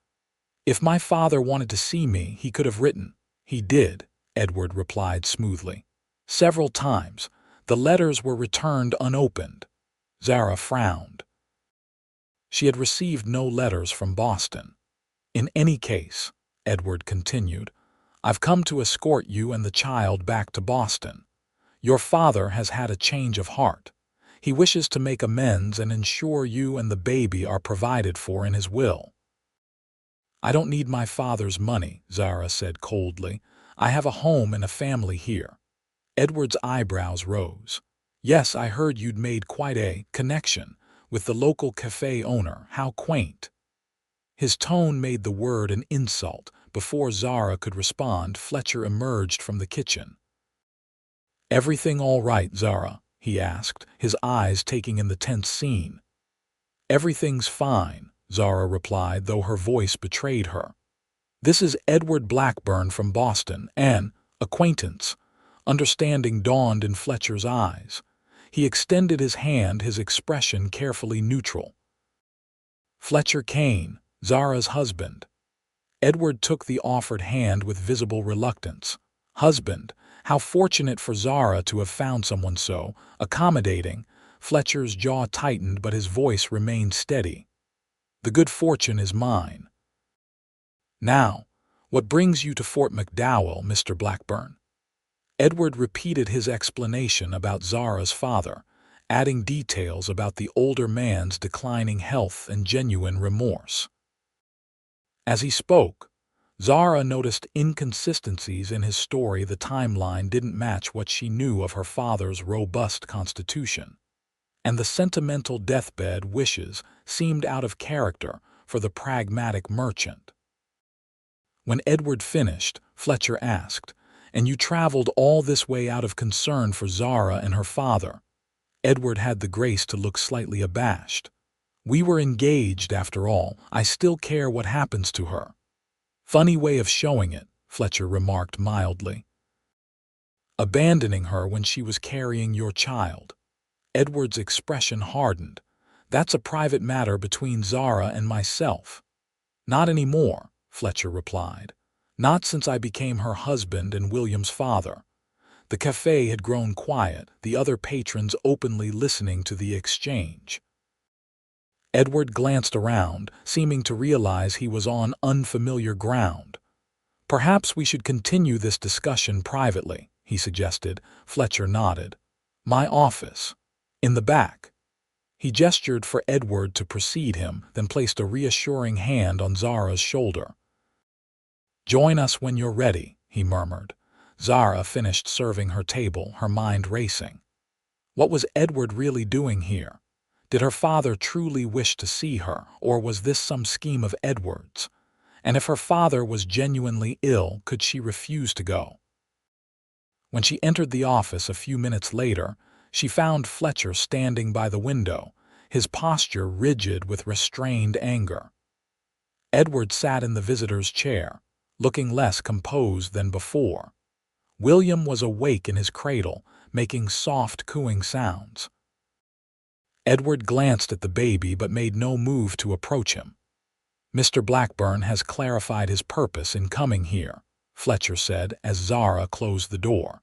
"If my father wanted to see me, he could have written." "He did," Edward replied smoothly. "Several times. The letters were returned unopened." Zara frowned. She had received no letters from Boston. "In any case," Edward continued, "I've come to escort you and the child back to Boston. Your father has had a change of heart. He wishes to make amends and ensure you and the baby are provided for in his will." "I don't need my father's money," Zara said coldly. "I have a home and a family here." Edward's eyebrows rose. "Yes, I heard you'd made quite a connection with the local cafe owner. How quaint." His tone made the word an insult. Before Zara could respond, Fletcher emerged from the kitchen. "Everything all right, Zara?" he asked, his eyes taking in the tense scene. "Everything's fine," Zara replied, though her voice betrayed her. "This is Edward Blackburn from Boston, an acquaintance." Understanding dawned in Fletcher's eyes. He extended his hand, his expression carefully neutral. "Fletcher Kane, Zara's husband." Edward took the offered hand with visible reluctance. Husband, how fortunate for Zara to have found someone so accommodating. Fletcher's jaw tightened, but his voice remained steady. The good fortune is mine. Now, what brings you to Fort McDowell, Mr. Blackburn? Edward repeated his explanation about Zara's father, adding details about the older man's declining health and genuine remorse. As he spoke, Zara noticed inconsistencies in his story. The timeline didn't match what she knew of her father's robust constitution, and the sentimental deathbed wishes seemed out of character for the pragmatic merchant. When Edward finished, Fletcher asked, "And you traveled all this way out of concern for Zara and her father?" Edward had the grace to look slightly abashed. "We were engaged, after all. I still care what happens to her." "Funny way of showing it," Fletcher remarked mildly. "Abandoning her when she was carrying your child." Edward's expression hardened. "That's a private matter between Zara and myself." "Not anymore," Fletcher replied. "Not since I became her husband and William's father." The café had grown quiet, the other patrons openly listening to the exchange. Edward glanced around, seeming to realize he was on unfamiliar ground. "Perhaps we should continue this discussion privately," he suggested. Fletcher nodded. "My office. In the back." He gestured for Edward to precede him, then placed a reassuring hand on Zara's shoulder. "Join us when you're ready," he murmured. Zara finished serving her table, her mind racing. What was Edward really doing here? Did her father truly wish to see her, or was this some scheme of Edward's? And if her father was genuinely ill, could she refuse to go? When she entered the office a few minutes later, she found Fletcher standing by the window, his posture rigid with restrained anger. Edward sat in the visitor's chair, looking less composed than before. William was awake in his cradle, making soft cooing sounds. Edward glanced at the baby but made no move to approach him. "Mr. Blackburn has clarified his purpose in coming here," Fletcher said as Zara closed the door.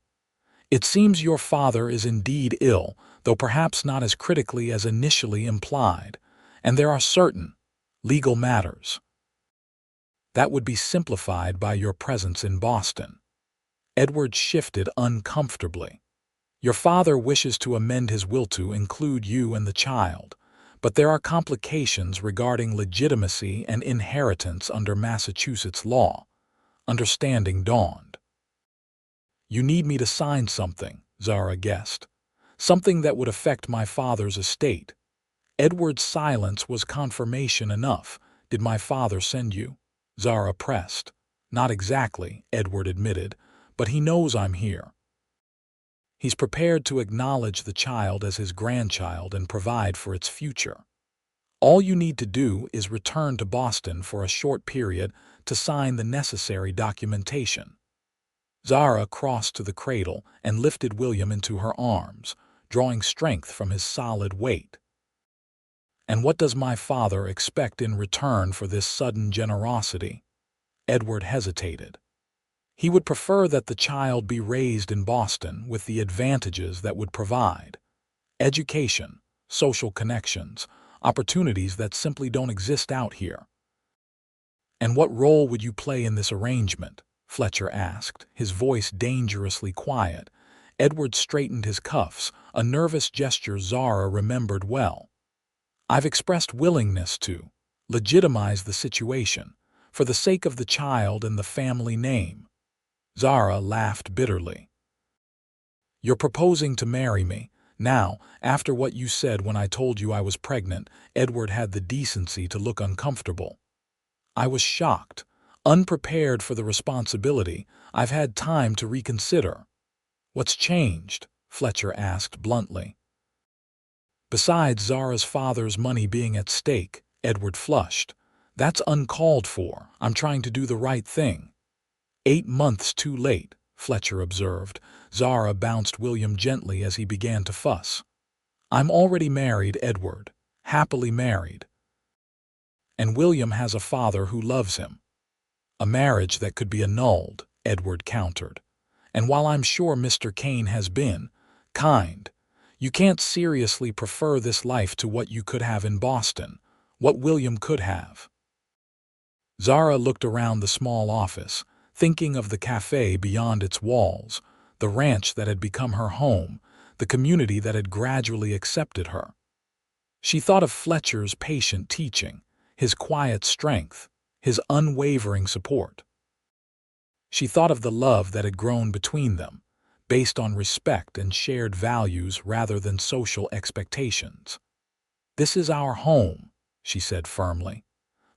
"It seems your father is indeed ill, though perhaps not as critically as initially implied, and there are certain legal matters that would be simplified by your presence in Boston." Edward shifted uncomfortably. "Your father wishes to amend his will to include you and the child, but there are complications regarding legitimacy and inheritance under Massachusetts law." Understanding dawned. "You need me to sign something," Zara guessed. "Something that would affect my father's estate." Edward's silence was confirmation enough. "Did my father send you?" Zara pressed. "Not exactly," Edward admitted, "but he knows I'm here. He's prepared to acknowledge the child as his grandchild and provide for its future. All you need to do is return to Boston for a short period to sign the necessary documentation." Zara crossed to the cradle and lifted William into her arms, drawing strength from his solid weight. "And what does my father expect in return for this sudden generosity?" Edward hesitated. "He would prefer that the child be raised in Boston with the advantages that would provide education, social connections, opportunities that simply don't exist out here." "And what role would you play in this arrangement?" Fletcher asked, his voice dangerously quiet. Edward straightened his cuffs, a nervous gesture Zara remembered well. "I've expressed willingness to legitimize the situation for the sake of the child and the family name." Zara laughed bitterly. "You're proposing to marry me now, after what you said when I told you I was pregnant." Edward had the decency to look uncomfortable. "I was shocked, unprepared for the responsibility. I've had time to reconsider." "What's changed?" Fletcher asked bluntly. "Besides Zara's father's money being at stake," Edward flushed. "That's uncalled for. I'm trying to do the right thing." "8 months too late," Fletcher observed. Zara bounced William gently as he began to fuss. "I'm already married, Edward. Happily married. And William has a father who loves him." A marriage that could be annulled, Edward countered. And while I'm sure Mr. Kane has been kind, you can't seriously prefer this life to what you could have in Boston, what William could have. Zara looked around the small office, thinking of the café beyond its walls, the ranch that had become her home, the community that had gradually accepted her. She thought of Fletcher's patient teaching, his quiet strength, his unwavering support. She thought of the love that had grown between them, based on respect and shared values rather than social expectations. "This is our home," she said firmly.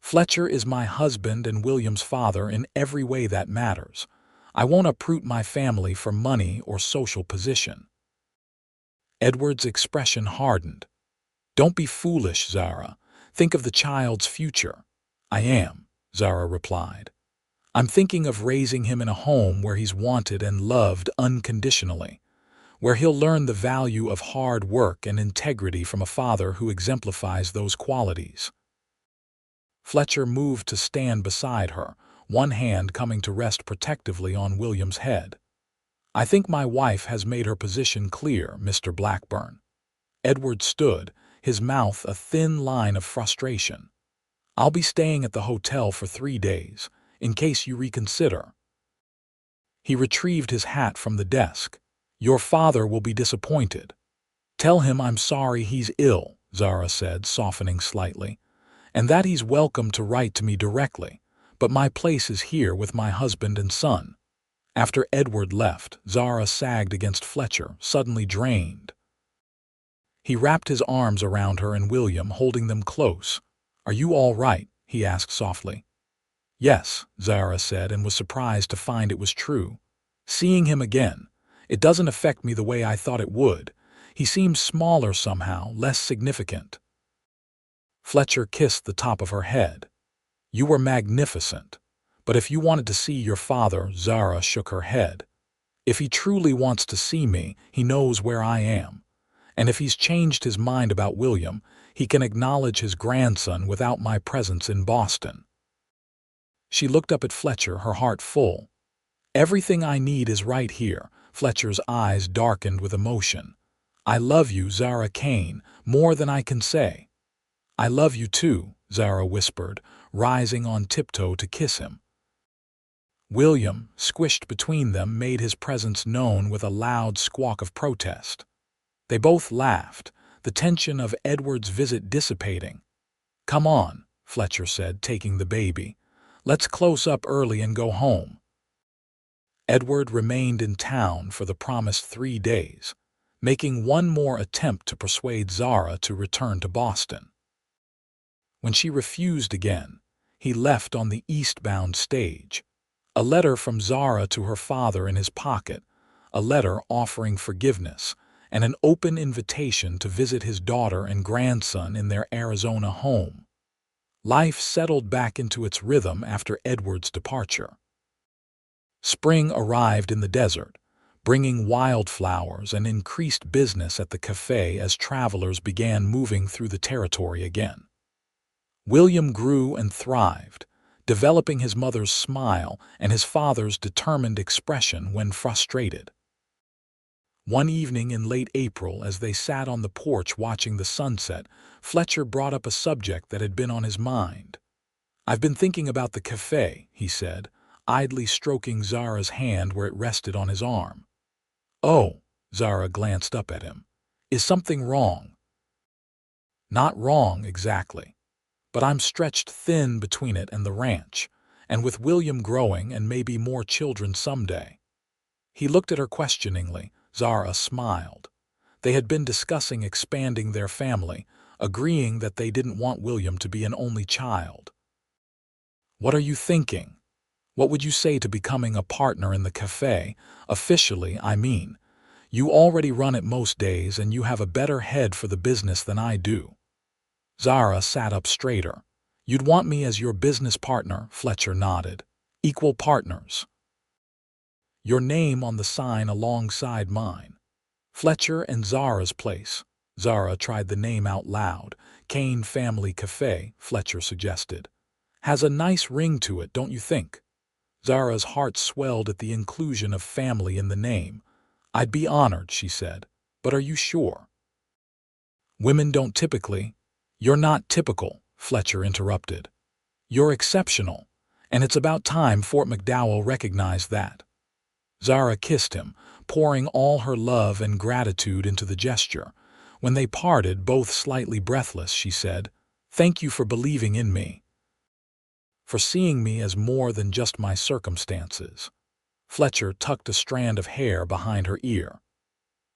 "Fletcher is my husband and William's father in every way that matters. I won't uproot my family for money or social position." Edward's expression hardened. "Don't be foolish, Zara. Think of the child's future." "I am," Zara replied. "I'm thinking of raising him in a home where he's wanted and loved unconditionally, where he'll learn the value of hard work and integrity from a father who exemplifies those qualities." Fletcher moved to stand beside her, one hand coming to rest protectively on William's head. "I think my wife has made her position clear, Mr. Blackburn." Edward stood, his mouth a thin line of frustration. "I'll be staying at the hotel for 3 days, in case you reconsider." He retrieved his hat from the desk. "Your father will be disappointed." "Tell him I'm sorry he's ill," Zara said, softening slightly, "and that he's welcome to write to me directly, but my place is here with my husband and son." After Edward left, Zara sagged against Fletcher, suddenly drained. He wrapped his arms around her and William, holding them close. "Are you all right?" he asked softly. "Yes," Zara said, and was surprised to find it was true. "Seeing him again, it doesn't affect me the way I thought it would. He seems smaller somehow, less significant." Fletcher kissed the top of her head. "You were magnificent. But if you wanted to see your father," Zara shook her head. "If he truly wants to see me, he knows where I am. And if he's changed his mind about William, he can acknowledge his grandson without my presence in Boston." She looked up at Fletcher, her heart full. "Everything I need is right here." Fletcher's eyes darkened with emotion. "I love you, Zara Kane, more than I can say." "I love you too," Zara whispered, rising on tiptoe to kiss him. William, squished between them, made his presence known with a loud squawk of protest. They both laughed, the tension of Edward's visit dissipating. "Come on," Fletcher said, taking the baby. "Let's close up early and go home." Edward remained in town for the promised 3 days, making one more attempt to persuade Zara to return to Boston. When she refused again, he left on the eastbound stage, a letter from Zara to her father in his pocket, a letter offering forgiveness, and an open invitation to visit his daughter and grandson in their Arizona home. Life settled back into its rhythm after Edward's departure. Spring arrived in the desert, bringing wildflowers and increased business at the café as travelers began moving through the territory again. William grew and thrived, developing his mother's smile and his father's determined expression when frustrated. One evening in late April, as they sat on the porch watching the sunset, Fletcher brought up a subject that had been on his mind. "I've been thinking about the café," he said, idly stroking Zara's hand where it rested on his arm. "Oh," Zara glanced up at him. "Is something wrong?" "Not wrong exactly, but I'm stretched thin between it and the ranch, and with William growing and maybe more children someday." He looked at her questioningly. Zara smiled. They had been discussing expanding their family, agreeing that they didn't want William to be an only child. "What are you thinking? What would you say to becoming a partner in the café? Officially, I mean. You already run it most days and you have a better head for the business than I do." Zara sat up straighter. "You'd want me as your business partner?" Fletcher nodded. "Equal partners. Your name on the sign alongside mine. Fletcher and Zara's place." Zara tried the name out loud. "Kane Family Café," Fletcher suggested. "Has a nice ring to it, don't you think?" Zara's heart swelled at the inclusion of family in the name. "I'd be honored," she said. "But are you sure?" "Women don't typically—" "You're not typical," Fletcher interrupted. "You're exceptional, and it's about time Fort McDowell recognized that." Zara kissed him, pouring all her love and gratitude into the gesture. When they parted, both slightly breathless, she said, "Thank you for believing in me, for seeing me as more than just my circumstances." Fletcher tucked a strand of hair behind her ear.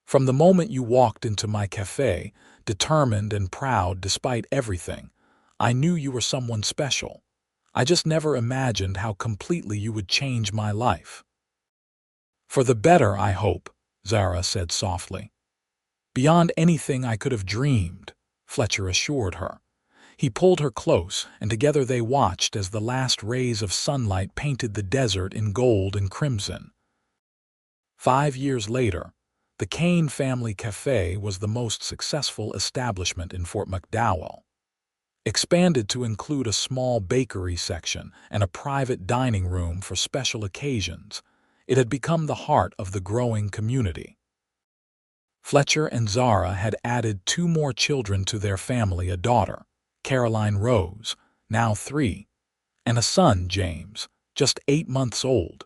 "From the moment you walked into my café, determined and proud despite everything, I knew you were someone special. I just never imagined how completely you would change my life." "For the better, I hope," Zara said softly. "Beyond anything I could have dreamed," Fletcher assured her. He pulled her close, and together they watched as the last rays of sunlight painted the desert in gold and crimson. 5 years later, the Kane family café was the most successful establishment in Fort McDowell. Expanded to include a small bakery section and a private dining room for special occasions, it had become the heart of the growing community. Fletcher and Zara had added 2 more children to their family, a daughter, Caroline Rose, now 3, and a son, James, just 8 months old.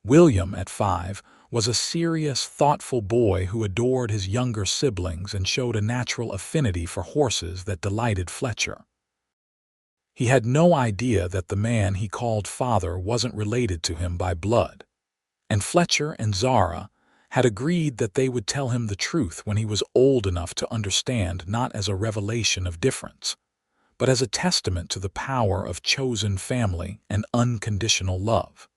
William, at 5, was a serious, thoughtful boy who adored his younger siblings and showed a natural affinity for horses that delighted Fletcher. He had no idea that the man he called father wasn't related to him by blood, and Fletcher and Zara had agreed that they would tell him the truth when he was old enough to understand, not as a revelation of difference, but as a testament to the power of chosen family and unconditional love.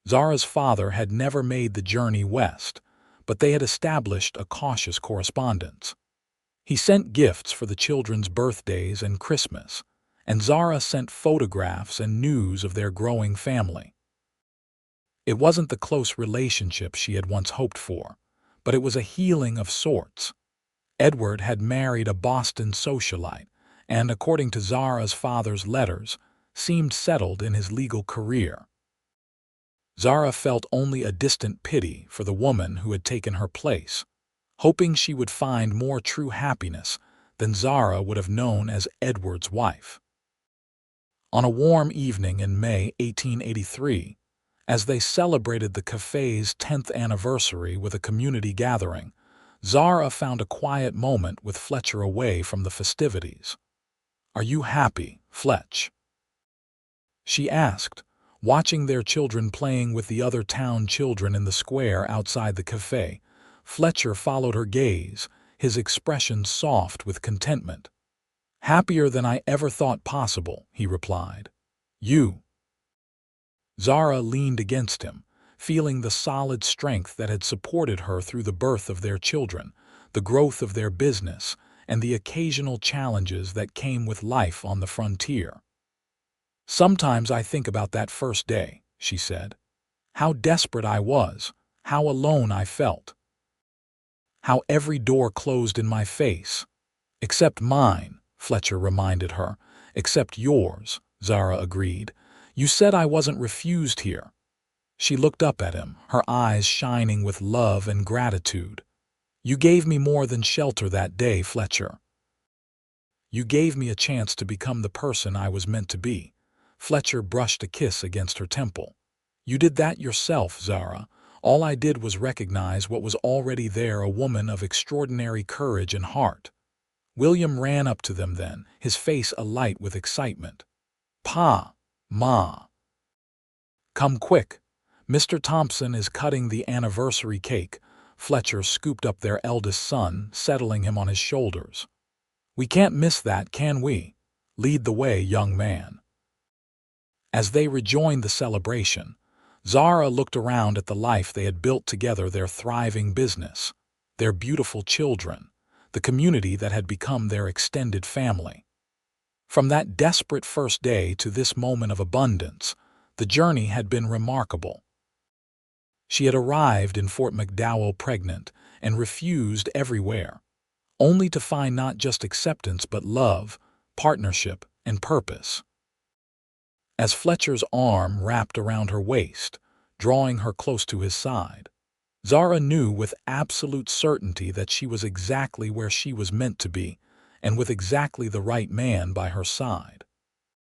Zara's father had never made the journey west, but they had established a cautious correspondence. He sent gifts for the children's birthdays and Christmas, and Zara sent photographs and news of their growing family. It wasn't the close relationship she had once hoped for, but it was a healing of sorts. Edward had married a Boston socialite, and, according to Zara's father's letters, seemed settled in his legal career. Zara felt only a distant pity for the woman who had taken her place, hoping she would find more true happiness than Zara would have known as Edward's wife. On a warm evening in May 1883, as they celebrated the café's 10th anniversary with a community gathering, Zara found a quiet moment with Fletcher away from the festivities. "Are you happy, Fletch?" she asked, watching their children playing with the other town children in the square outside the café. Fletcher followed her gaze, his expression soft with contentment. "Happier than I ever thought possible," he replied. "You?" Zara leaned against him, feeling the solid strength that had supported her through the birth of their children, the growth of their business, and the occasional challenges that came with life on the frontier. "Sometimes I think about that first day," she said. "How desperate I was, how alone I felt. How every door closed in my face. Except mine," Fletcher reminded her. "Except yours," Zara agreed. "You said I wasn't refused here." She looked up at him, her eyes shining with love and gratitude. "You gave me more than shelter that day, Fletcher. You gave me a chance to become the person I was meant to be." Fletcher brushed a kiss against her temple. "You did that yourself, Zara. All I did was recognize what was already there, a woman of extraordinary courage and heart." William ran up to them then, his face alight with excitement. "Pa, Ma, come quick. Mr. Thompson is cutting the anniversary cake." Fletcher scooped up their eldest son, settling him on his shoulders. "We can't miss that, can we? Lead the way, young man." As they rejoined the celebration, Zara looked around at the life they had built together, their thriving business, their beautiful children, the community that had become their extended family. From that desperate first day to this moment of abundance, the journey had been remarkable. She had arrived in Fort McDowell pregnant and refused everywhere, only to find not just acceptance but love, partnership, and purpose. as Fletcher's arm wrapped around her waist, drawing her close to his side. Zara knew with absolute certainty that she was exactly where she was meant to be, and with exactly the right man by her side.